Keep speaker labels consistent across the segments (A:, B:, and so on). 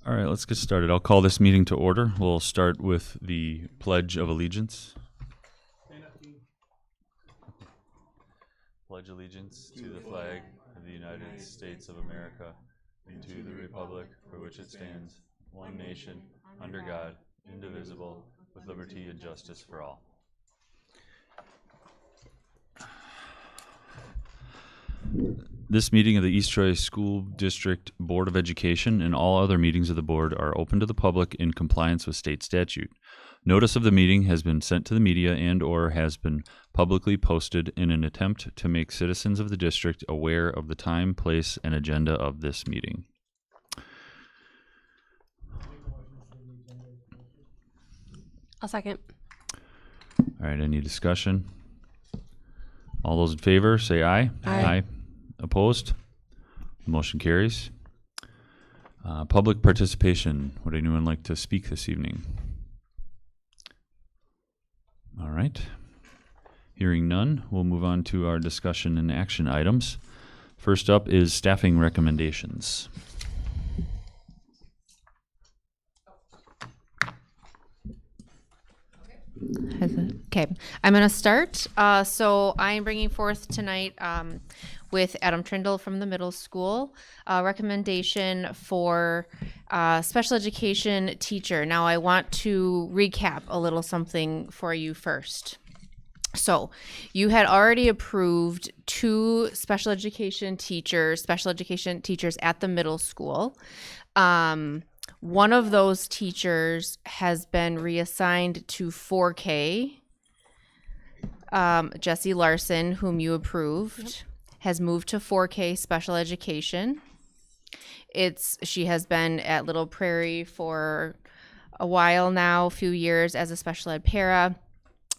A: All right, let's get started. I'll call this meeting to order. We'll start with the Pledge of Allegiance. Pledge allegiance to the flag of the United States of America and to the republic for which it stands, one nation, under God, indivisible, with liberty and justice for all. This meeting of the East Troy School District Board of Education and all other meetings of the board are open to the public in compliance with state statute. Notice of the meeting has been sent to the media and/or has been publicly posted in an attempt to make citizens of the district aware of the time, place, and agenda of this meeting.
B: I'll second.
A: All right, any discussion? All those in favor, say aye.
B: Aye.
A: Opposed? Motion carries. Public participation. Would anyone like to speak this evening? All right. Hearing none, we'll move on to our discussion and action items. First up is staffing recommendations.
B: Okay, I'm going to start. So I'm bringing forth tonight with Adam Trindle from the middle school, a recommendation for special education teacher. Now I want to recap a little something for you first. So you had already approved 2 special education teachers at the middle school. One of those teachers has been reassigned to 4K. Jessie Larson, whom you approved, has moved to 4K special education. She has been at Little Prairie for a while now, a few years as a special ed para.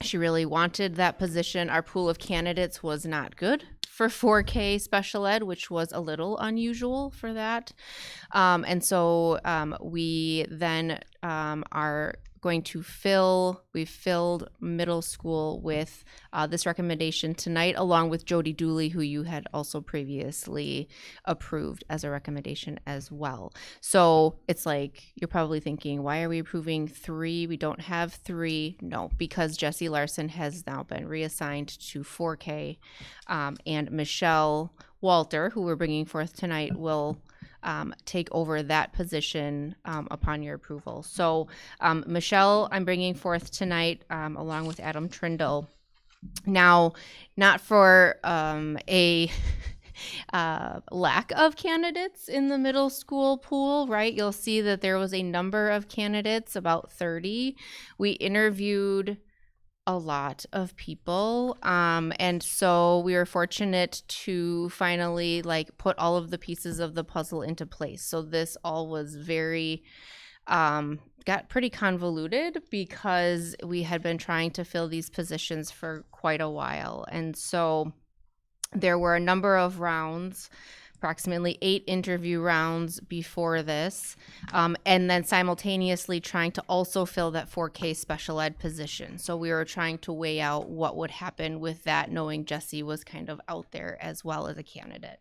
B: She really wanted that position. Our pool of candidates was not good for 4K special ed, which was a little unusual for that. And so we then are going to we've filled middle school with this recommendation tonight, along with Jody Dooley, who you had also previously approved as a recommendation as well. So it's like, you're probably thinking, why are we approving 3? We don't have 3. No, because Jessie Larson has now been reassigned to 4K, and Michelle Walter, who we're bringing forth tonight, will take over that position upon your approval. So Michelle, I'm bringing forth tonight along with Adam Trindle. Now, not for a lack of candidates in the middle school pool, right? You'll see that there was a number of candidates, about 30. We interviewed a lot of people, and so we were fortunate to finally put all of the pieces of the puzzle into place. So this all was very got pretty convoluted because we had been trying to fill these positions for quite a while, and so there were a number of rounds, approximately 8 interview rounds before this, and then simultaneously trying to also fill that 4K special ed position. So we were trying to weigh out what would happen with that, knowing Jessie was kind of out there as well as a candidate.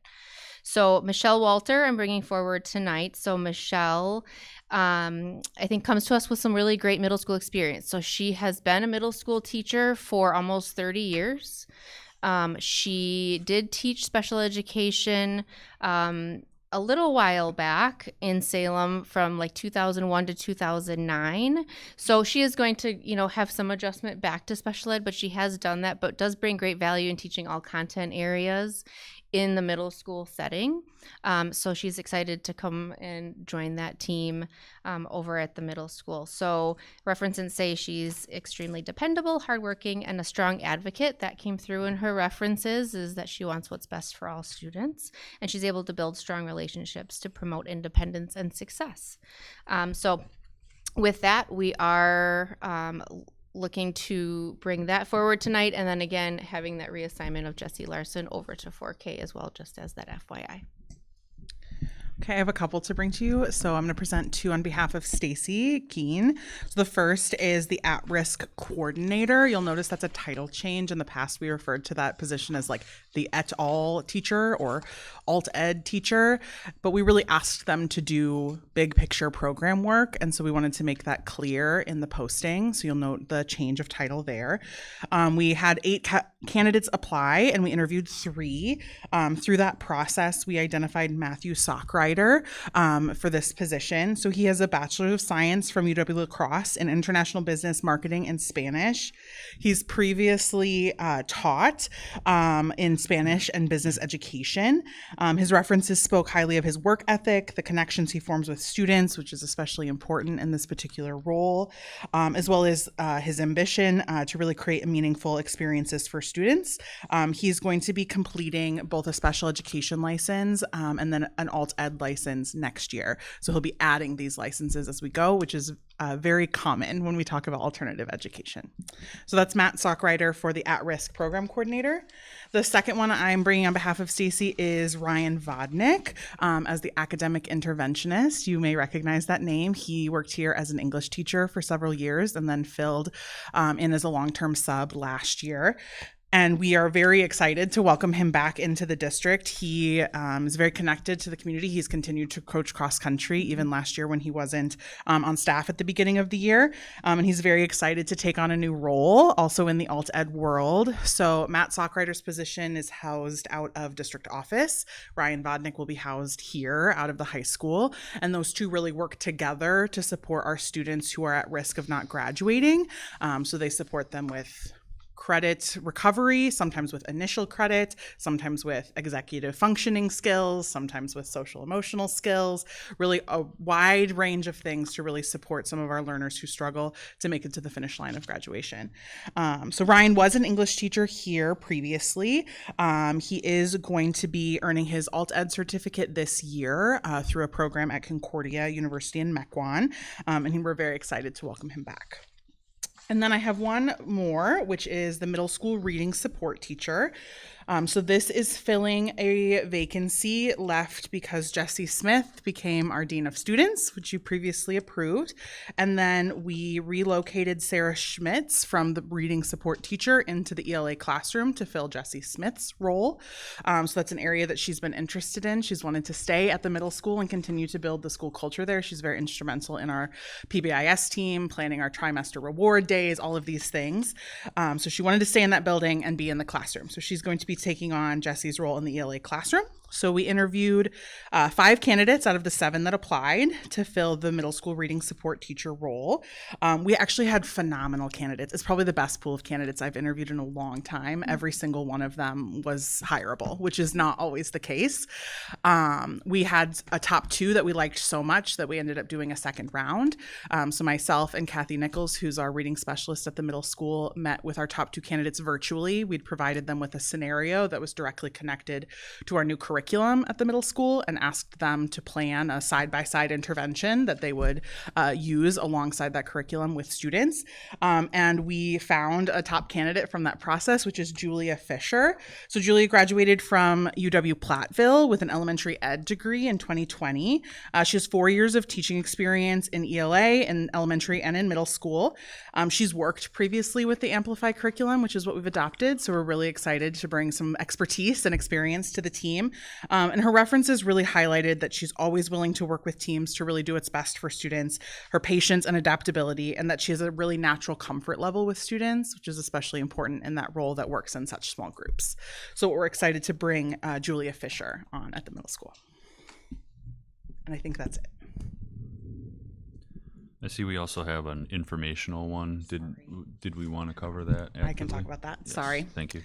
B: So Michelle Walter, I'm bringing forward tonight. So Michelle, I think, comes to us with some really great middle school experience. So she has been a middle school teacher for almost 30 years. She did teach special education a little while back in Salem from 2001 to 2009. So she is going to, have some adjustment back to special ed, but she has done that, but does bring great value in teaching all content areas in the middle school setting. So she's excited to come and join that team over at the middle school. So references say she's extremely dependable, hardworking, and a strong advocate. That came through in her references, is that she wants what's best for all students, and she's able to build strong relationships to promote independence and success. So with that, we are looking to bring that forward tonight, and then again having that reassignment of Jessie Larson over to 4K as well, just as that FYI.
C: Okay, I have a couple to bring to you. So I'm going to present two on behalf of Stacy Keene. So the first is the at-risk coordinator. You'll notice that's a title change. In the past, we referred to that position as like the et al teacher or alt ed teacher, but we really asked them to do big picture program work. And so we wanted to make that clear in the posting. So you'll note the change of title there. We had 8 candidates apply and we interviewed 3. Through that process, we identified Matthew Sockrider for this position. So he has a Bachelor of Science from UW La Crosse in International Business Marketing and Spanish. He's previously taught in Spanish and business education. His references spoke highly of his work ethic, the connections he forms with students, which is especially important in this particular role, as well as his ambition to really create meaningful experiences for students. He's going to be completing both a special education license and then an alt ed license next year. So he'll be adding these licenses as we go, which is very common when we talk about alternative education. So that's Matt Sockrider for the at-risk program coordinator. The second one I'm bringing on behalf of Stacy is Ryan Vodnik as the academic interventionist. You may recognize that name. He worked here as an English teacher for several years and then filled in as a long-term sub last year. And we are very excited to welcome him back into the district. He is very connected to the community. He's continued to coach cross country even last year when he wasn't on staff at the beginning of the year. And he's very excited to take on a new role also in the alt ed world. So Matt Sockrider's position is housed out of district office. Ryan Vodnik will be housed here out of the high school. And those two really work together to support our students who are at risk of not graduating. So they support them with credit recovery, sometimes with initial credit, sometimes with executive functioning skills, sometimes with social emotional skills, really a wide range of things to really support some of our learners who struggle to make it to the finish line of graduation. So Ryan was an English teacher here previously. He is going to be earning his alt ed certificate this year through a program at Concordia University in Mequon, and we're very excited to welcome him back. And then I have one more, which is the middle school reading support teacher. So this is filling a vacancy left because Jessie Smith became our Dean of Students, which you previously approved. And then we relocated Sarah Schmitz from the reading support teacher into the ELA classroom to fill Jessie Smith's role. So that's an area that she's been interested in. She's wanted to stay at the middle school and continue to build the school culture there. She's very instrumental in our PBIS team, planning our trimester reward days, all of these things. So she wanted to stay in that building and be in the classroom. So she's going to be taking on Jessie's role in the ELA classroom. So we interviewed 5 candidates out of the 7 that applied to fill the middle school reading support teacher role. We actually had phenomenal candidates. It's probably the best pool of candidates I've interviewed in a long time. Every single one of them was hireable, which is not always the case. We had a top 2 that we liked so much that we ended up doing a second round. So myself and Kathy Nichols, who's our reading specialist at the middle school, met with our top 2 candidates virtually. We'd provided them with a scenario that was directly connected to our new curriculum at the middle school and asked them to plan a side-by-side intervention that they would use alongside that curriculum with students. And we found a top candidate from that process, which is Julia Fisher. So Julia graduated from UW Platteville with an elementary ed degree in 2020. She has 4 years of teaching experience in ELA in elementary and in middle school. She's worked previously with the Amplify curriculum, which is what we've adopted. So we're really excited to bring some expertise and experience to the team. And her references really highlighted that she's always willing to work with teams to really do what's best for students, her patience and adaptability, and that she has a really natural comfort level with students, which is especially important in that role that works in such small groups. So we're excited to bring Julia Fisher on at the middle school. And I think that's it.
A: I see we also have an informational one. Did we want to cover that actively?
C: I can talk about that.
A: Yes,
C: Sorry.
A: Thank you.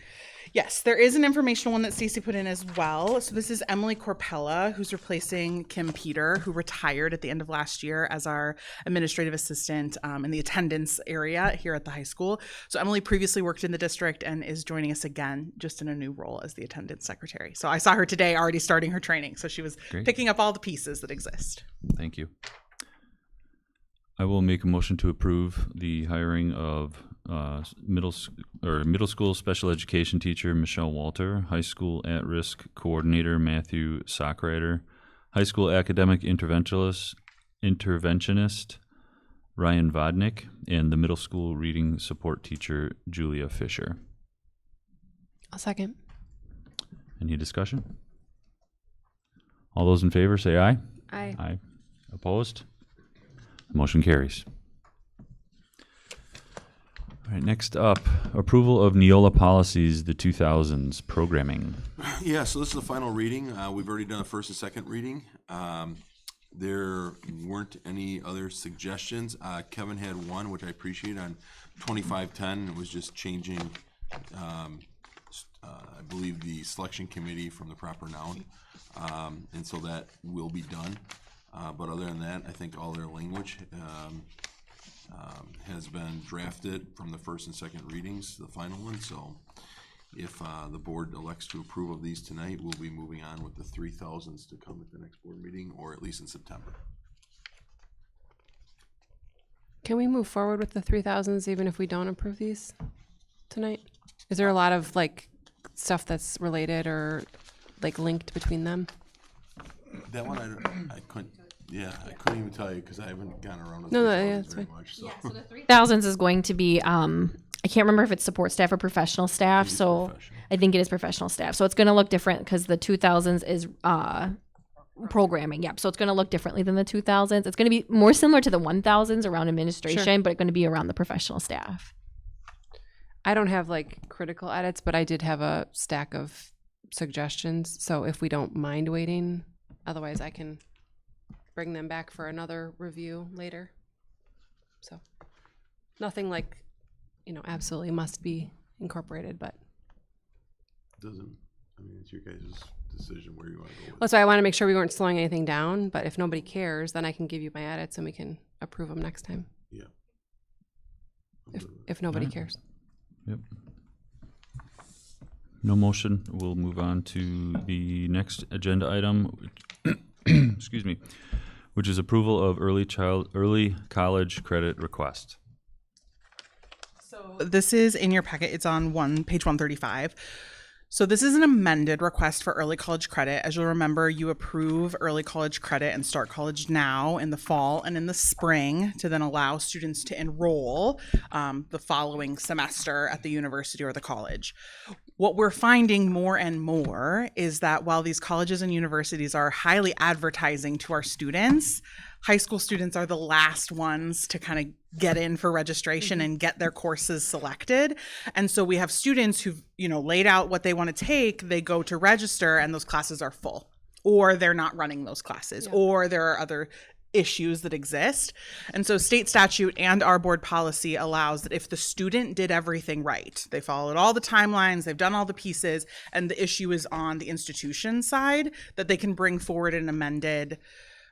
C: Yes, there is an informational one that Stacy put in as well. So this is Emily Corpella, who's replacing Kim Peter, who retired at the end of last year as our administrative assistant in the attendance area here at the high school. So Emily previously worked in the district and is joining us again, just in a new role as the attendance secretary. So I saw her today already starting her training. So she was picking up all the pieces that exist.
A: Thank you. I will make a motion to approve the hiring of middle school special education teacher Michelle Walter, high school at-risk coordinator Matthew Sockrider, high school academic interventionist Ryan Vodnik, and the middle school reading support teacher Julia Fisher.
D: I'll second.
A: Any discussion? All those in favor say aye.
D: Aye.
A: Aye. Opposed? Motion carries. All right, next up, approval of Neola policies, the 2000s programming.
E: Yeah, so this is the final reading. We've already done a first and second reading. There weren't any other suggestions. Kevin had one, which I appreciate, on 2510. It was just changing, I believe, the selection committee from the proper noun. And so that will be done. But other than that, I think all their language has been drafted from the first and second readings, the final one. So if the board elects to approve of these tonight, we'll be moving on with the 3000s to come at the next board meeting, or at least in September.
D: Can we move forward with the 3000s even if we don't approve these tonight? Is there a lot of like stuff that's related or like linked between them?
E: That one I couldn't. Yeah, I couldn't even tell you because I haven't gotten around to
D: No,
E: the
D: yeah,
E: 3000s
D: that's
E: very
D: fine.
E: much. So.
B: So the 3000s is going to be, I can't remember if it's support staff or professional staff. So
E: professional.
B: I think it is professional staff. So it's going to look different because the 2000s is programming. Yep. So it's going to look differently than the 2000s. It's going to be more similar to the 1000s around administration, but it's going to be around the professional staff.
D: I don't have like critical edits, but I did have a stack of suggestions. So if we don't mind waiting, otherwise I can bring them back for another review later. So nothing like, absolutely must be incorporated, but
E: Doesn't. I mean, it's your guys' decision where you want to go with.
D: that's why I want to make sure we weren't slowing anything down. But if nobody cares, then I can give you my edits and we can approve them next time.
E: Yeah.
D: If nobody
A: Alright.
D: cares.
A: Yep. No motion. We'll move on to the next agenda item. Excuse me, which is approval of early college credit request.
C: So this is in your packet. It's on page 135. So this is an amended request for early college credit. As you'll remember, you approve early college credit and start college now in the fall and in the spring to then allow students to enroll the following semester at the university or the college. What we're finding more and more is that while these colleges and universities are highly advertising to our students, high school students are the last ones to kind of get in for registration and get their courses selected. And so we have students who've, laid out what they want to take, they go to register and those classes are full, or they're not running those classes, or there are other issues that exist. And so state statute and our board policy allows that if the student did everything right, they followed all the timelines, they've done all the pieces, and the issue is on the institution side, that they can bring forward an amended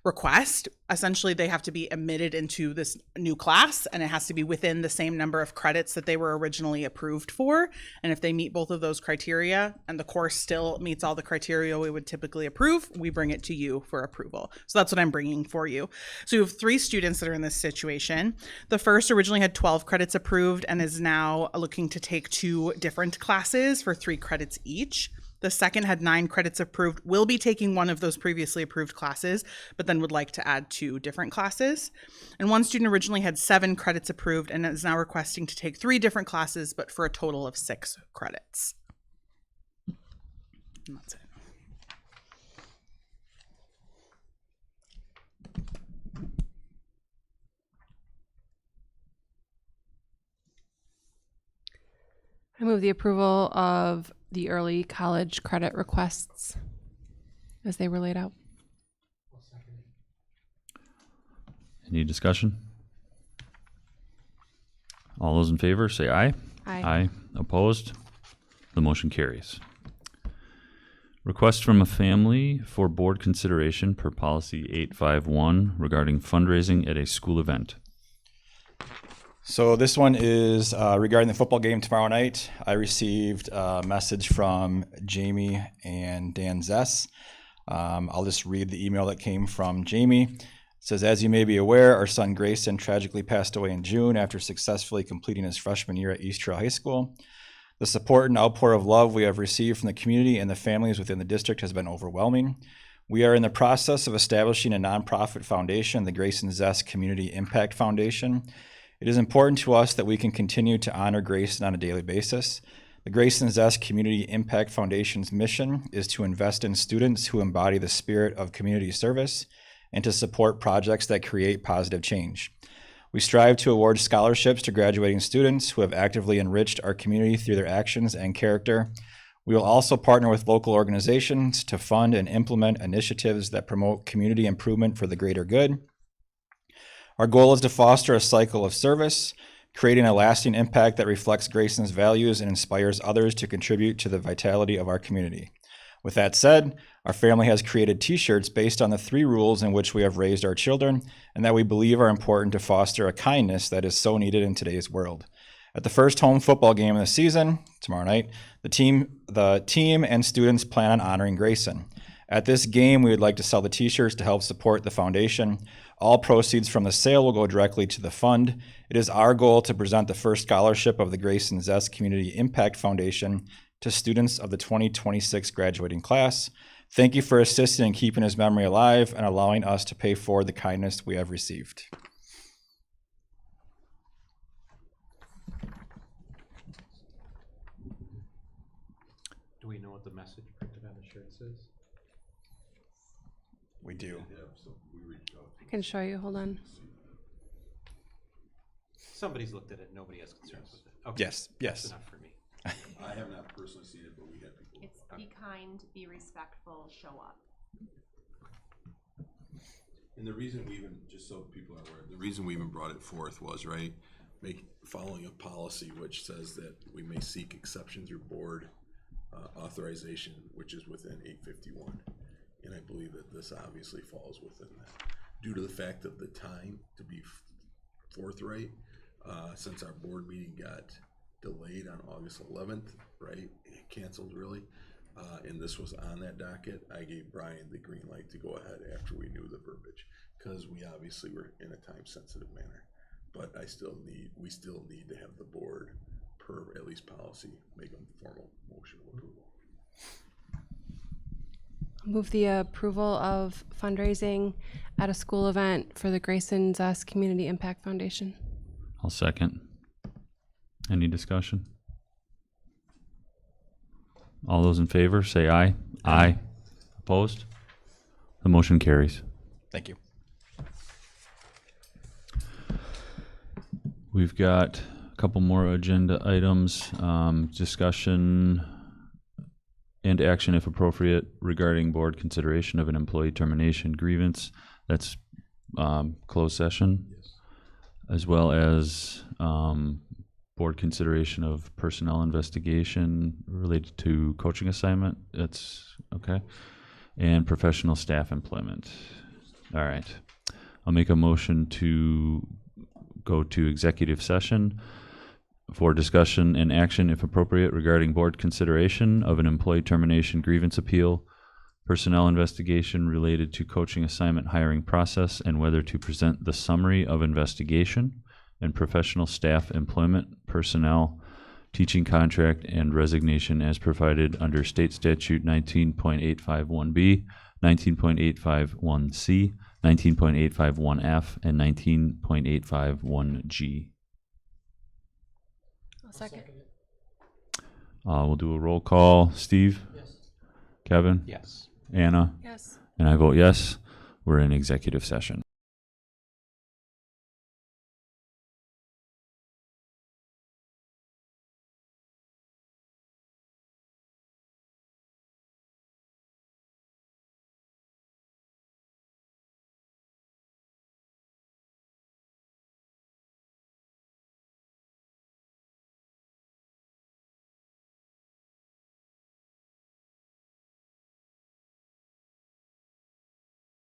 C: request. Essentially, they have to be admitted into this new class, and it has to be within the same number of credits that they were originally approved for. And if they meet both of those criteria and the course still meets all the criteria we would typically approve, we bring it to you for approval. So that's what I'm bringing for you. So you have 3 students that are in this situation. The first originally had 12 credits approved and is now looking to take 2 different classes for 3 credits each. The second had 9 credits approved, will be taking one of those previously approved classes, but then would like to add 2 different classes. And one student originally had 7 credits approved and is now requesting to take 3 different classes, but for a total of 6 credits. And that's it.
D: I move the approval of the early college credit requests as they were laid out.
A: Any discussion? All those in favor say aye.
D: Aye.
A: Opposed? The motion carries. Request from a family for board consideration per policy 851 regarding fundraising at a school event.
F: So this one is regarding the football game tomorrow night. I received a message from Jamie and Dan Zess. I'll just read the email that came from Jamie. It says, as you may be aware, our son Grayson tragically passed away in June after successfully completing his freshman year at East Trail High School. The support and outpour of love we have received from the community and the families within the district has been overwhelming. We are in the process of establishing a nonprofit foundation, the Grace and Zest Community Impact Foundation. It is important to us that we can continue to honor Grayson on a daily basis. The Grace and Zest Community Impact Foundation's mission is to invest in students who embody the spirit of community service and to support projects that create positive change. We strive to award scholarships to graduating students who have actively enriched our community through their actions and character. We will also partner with local organizations to fund and implement initiatives that promote community improvement for the greater good. Our goal is to foster a cycle of service, creating a lasting impact that reflects Grayson's values and inspires others to contribute to the vitality of our community. With that said, our family has created t-shirts based on the 3 rules in which we have raised our children and that we believe are important to foster a kindness that is so needed in today's world. At the first home football game of the season, tomorrow night, the team and students plan on honoring Grayson. At this game, we would like to sell the t-shirts to help support the foundation. All proceeds from the sale will go directly to the fund. It is our goal to present the first scholarship of the Grace and Zest Community Impact Foundation to students of the 2026 graduating class. Thank you for assisting in keeping his memory alive and allowing us to pay forward the kindness we have received.
G: Do we know what the message printed on the shirt says?
F: We do.
D: I can show you. Hold on.
G: Somebody's looked at it, nobody has concerns with it. Okay.
F: Yes, yes.
G: That's enough for me.
E: I have not personally seen it, but we have people.
H: It's be kind, be respectful, show up.
E: And the reason we even, just so people are aware, the reason we even brought it forth was, right, following a policy which says that we may seek exception through board authorization, which is within 851. And I believe that this obviously falls within that. Due to the fact of the time, to be forthright, since our board meeting got delayed on August 11th, right, canceled really, and this was on that docket, I gave Brian the green light to go ahead after we knew the verbiage, because we obviously were in a time-sensitive manner. But we still need to have the board, per at least policy, make a formal motion of approval.
D: Move the approval of fundraising at a school event for the Grace and Zest Community Impact Foundation.
A: I'll second. Any discussion? All those in favor, say aye. Aye. Opposed? The motion carries.
F: Thank you.
A: We've got a couple more agenda items, discussion and action if appropriate regarding board consideration of an employee termination grievance. That's closed session, as well as board consideration of personnel investigation related to coaching assignment. That's okay. And professional staff employment. All right. I'll make a motion to go to executive session for discussion and action, if appropriate, regarding board consideration of an employee termination grievance appeal, personnel investigation related to coaching assignment hiring process, and whether to present the summary of investigation and professional staff employment, personnel, teaching contract, and resignation as provided under State Statute 19.851B, 19.851C, 19.851F, and 19.851G.
D: I'll second.
A: We'll do a roll call. Steve? Yes. Kevin?
G: Yes.
A: Anna?
D: Yes.
A: And I vote yes. We're in executive session.